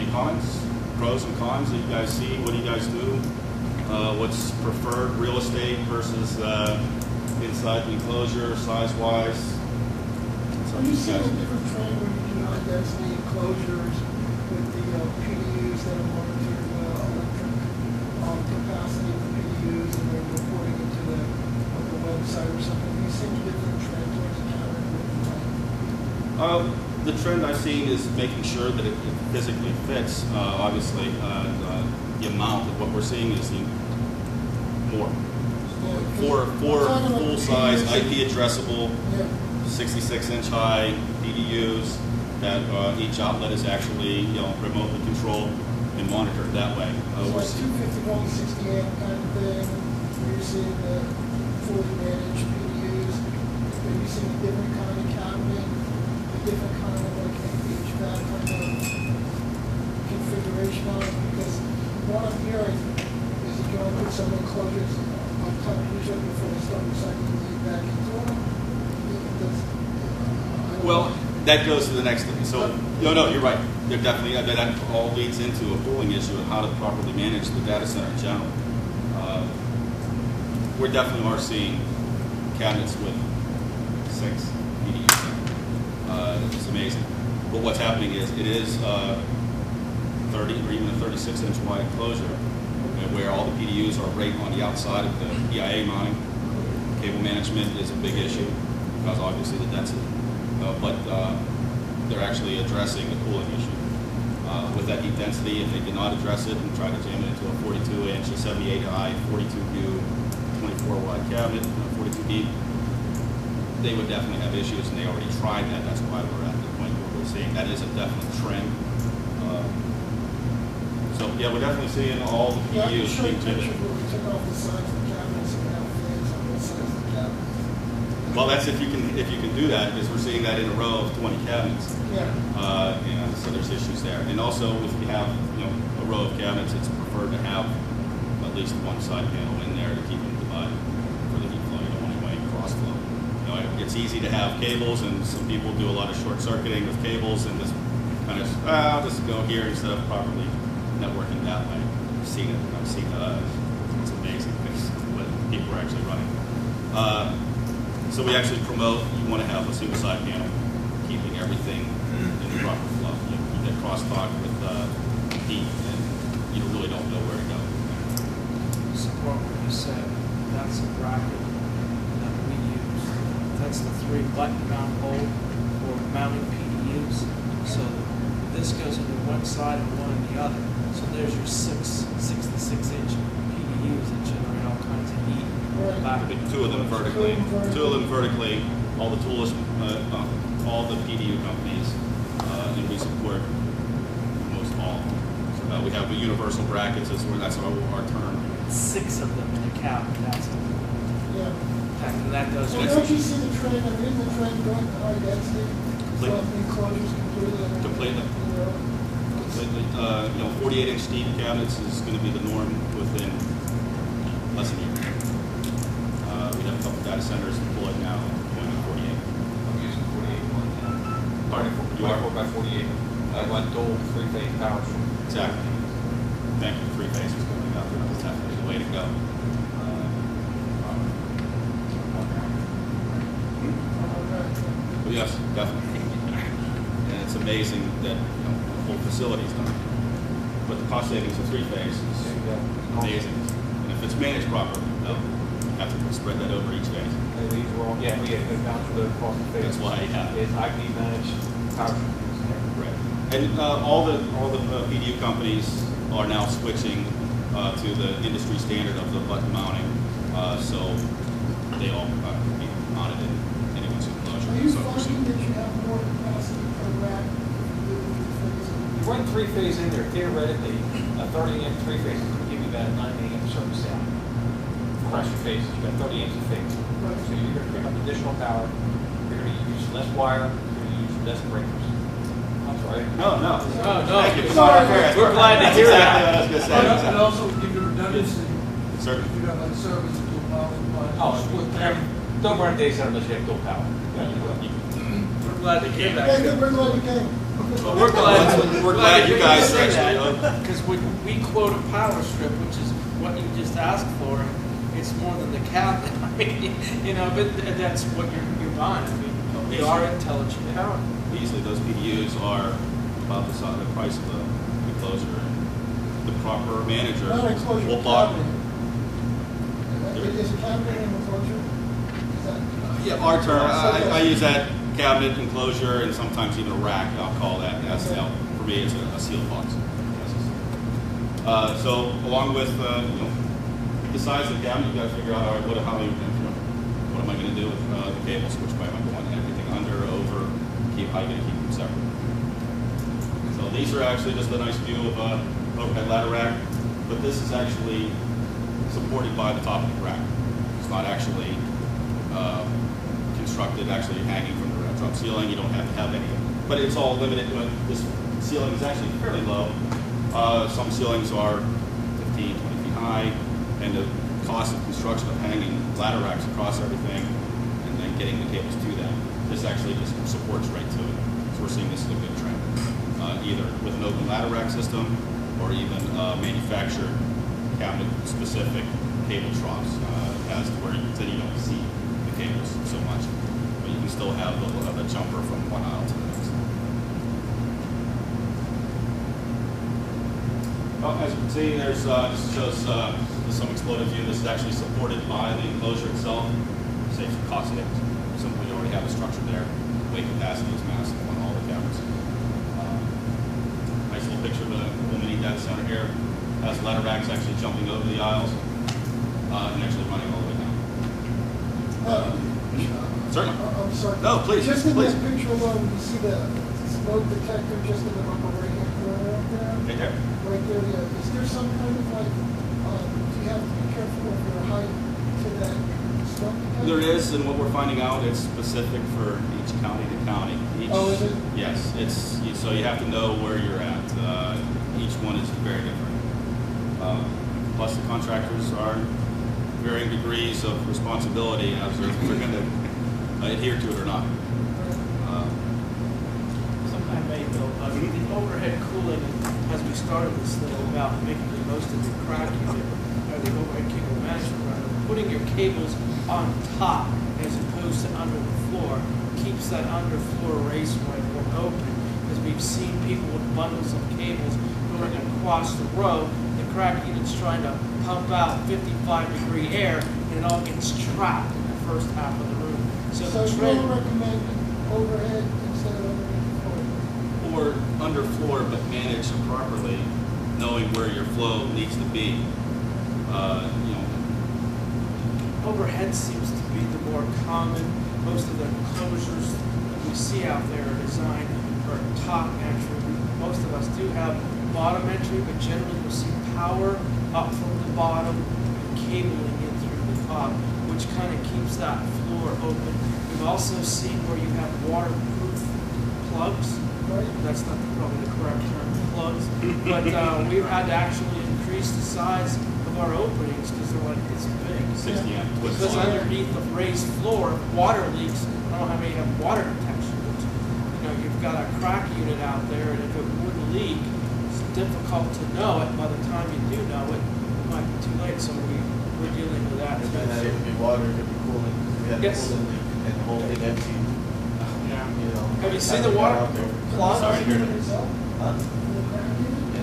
Any comments, pros and cons that you guys see? What do you guys do? What's preferred, real estate versus inside the enclosure, size-wise? Are you seeing a different trend when you do high-density enclosures with the PDUs that are monitoring the electric capacity of the PDUs and they're reporting it to the website or something? Are you seeing a different trend towards accounting? The trend I've seen is making sure that it physically fits. Obviously, the amount of what we're seeing is more. Four full-size IP addressable, 66-inch high PDUs that each outlet is actually remotely controlled and monitored that way. So like 250 volt, 60 amp kind of thing. Where you're seeing the fully managed PDUs. Are you seeing a different kind of cabinet, a different kind of like HVAC kind of configuration on it? Because what I'm hearing is that you want to put some enclosures on top of each other before they start recycling the back into them. Well, that goes to the next thing. So, no, you're right. They're definitely, that all leads into a cooling issue of how to properly manage the data center in general. We definitely are seeing cabinets with 6 PDUs. It's amazing. But what's happening is it is 30 or even a 36-inch wide enclosure where all the PDUs are right on the outside of the EIA mounting. Cable management is a big issue because obviously the density. But they're actually addressing the cooling issue. With that heat density, if they did not address it and try to jam it into a 42-inch, a 78-high, 42U, 24-watt cabinet, 42D, they would definitely have issues, and they already tried that. That's why we're at the point where we're seeing that is a definite trend. So, yeah, we're definitely seeing all the PDUs being changed. Took off the sides of the cabinets and now fans on both sides of the cabinet. Well, that's if you can do that, because we're seeing that in a row of 20 cabinets. Yeah. So there's issues there. And also, if you have a row of cabinets, it's preferred to have at least one side panel in there to keep them divided for the heat flow. You don't want any cross flow. It's easy to have cables, and some people do a lot of short circuiting with cables and just kind of I'll just go here instead of properly networking that way. I've seen it. It's amazing what people are actually running. So we actually promote, you want to have a single side panel, keeping everything in the proper flow. You get crosstalk with heat, and you really don't know where to go. Support what you said. That's a bracket that we use. That's the 3 button mount hole for mounting PDUs. So this goes into one side and one in the other. So there's your 66-inch PDUs that generate all kinds of heat. Two of them vertically. All the tools, all the PDU companies, and we support most all. We have the universal brackets. That's our term. 6 of them in a cabinet. That's it. Yeah. And that goes. So don't you see the trend? Isn't the trend going to high density? Enclosures completely. 48-inch deep cabinets is going to be the norm within less than a year. We have a couple data centers deployed now going to 48. I'm using 48 one now. Pardon? 24 by 48. I went dual 3-phase power. Exactly. Thank you. 3 phases going out there. That's definitely the way to go. Yes, definitely. And it's amazing that the whole facility is done. But the cost savings of 3-phase is amazing. And if it's managed properly, you have to spread that over each phase. These were all, we had to bounce the across the phase. That's why it's IP managed power. Right. And all the PDU companies are now switching to the industry standard of the button mounting, so they all can be mounted in anyone's enclosure. Are you finding that you have more capacity per rack? You run 3-phase in there, theoretically, a 30-amp 3-phase could give you about a 9-amp service out. Across your phases, you've got 30 amps of phase. Right. So you're going to pick up additional power, you're going to use less wire, you're going to use less breakers. I'm sorry. No. Thank you. We're glad to hear that. Exactly what I was going to say. And also give you redundancy. Certainly. You got like service to power. Don't run a data center unless you have dual power. We're glad to hear that. Thank you, we're glad you came. Well, we're glad. We're glad you guys say actually, that, because we quote a power strip, which is what you just asked for. It's more than the cabinet. I mean, you know, but that's what you're buying. I mean, they are intelligent power. Easily, those PDUs are about the price of the enclosure, and the proper manager Not enclosure, will block. cabinet. Is a cabinet an enclosure? Is that? Yeah, our term, I use that cabinet enclosure and sometimes even a rack, I'll call that. That's, you know, for me, it's a sealed box. So along with, you know, the size of the cabinet, you got to figure out, all right, what am I going to do with the cables? Which way am I going? Everything under, over, how are you going to keep them separate? So these are actually just a nice view of overhead ladder rack, but this is actually supported by the top of the rack. It's not actually constructed, actually hanging from the drop ceiling. You don't have to have any, but it's all limited. This ceiling is actually fairly low. Some ceilings are 15, 20 feet high, and the cost of construction of hanging ladder racks across everything and then getting the cables to them, this actually just supports right to it. So we're seeing this as a good trend, either with an open ladder rack system or even manufactured cabinet-specific cable troughs, as to where then you don't see the cables so much, but you can still have the jumper from one aisle to the next. Well, as you can see, there's this shows some exploded view. This is actually supported by the enclosure itself. Saves cost savings. Simply you already have a structure there. Weight capacity is massive on all the cabinets. Nice little picture of the mini data center here. Has ladder racks actually jumping over the aisles and actually running all the way down. Certainly. I'm sorry. No, please. Just in please. that picture alone, you see the smoke detector just in the upper right-hand corner up there? Right there. Right there, yeah. Is there some kind of like, do you have to be careful of your height to that smoke detector? There is, and what we're finding out, it's specific for each county to county. Oh, is it? Yes, so you have to know where you're at. Each one is very different. Plus, the contractors are varying degrees of responsibility as if they're going to adhere to it or not. Something I may build, the overhead cooling, as we started this thing about making the most of the crack unit, or the overhead cable management, rather, putting your cables on top as opposed to under the floor keeps that underfloor raceway more open, because we've seen people with bundles of cables going across the row. The crack unit's trying to pump out 55-degree air, and it all gets trapped in the first half of the room. So the you trend, don't recommend overhead instead of underneath the floor? Or underfloor, but managed properly, knowing where your flow needs to be. You know, overhead seems to be the more common. Most of the enclosures that we see out there are designed for top entry. Most of us do have bottom entry, but generally you'll see power up from the bottom and cabling in through the top, which kind of keeps that floor open. We've also seen where you have waterproof plugs. Right. That's not probably the correct term, plugs. But we've had to actually increase the size of our openings because they're like this big. 60 amp. Because underneath the raised floor, water leaks. I don't know how many have water detection, but you know, you've got a crack unit out there, and if it would leak, it's difficult to know it. By the time you do know it, it might be too late. So we're dealing with that. And then it could be water, it could be cooling. We had Yes. cooling leak and the whole thing empty. Yeah. You know. Have you seen the water plug? Sorry to hear that. Itself? Huh? The crack unit?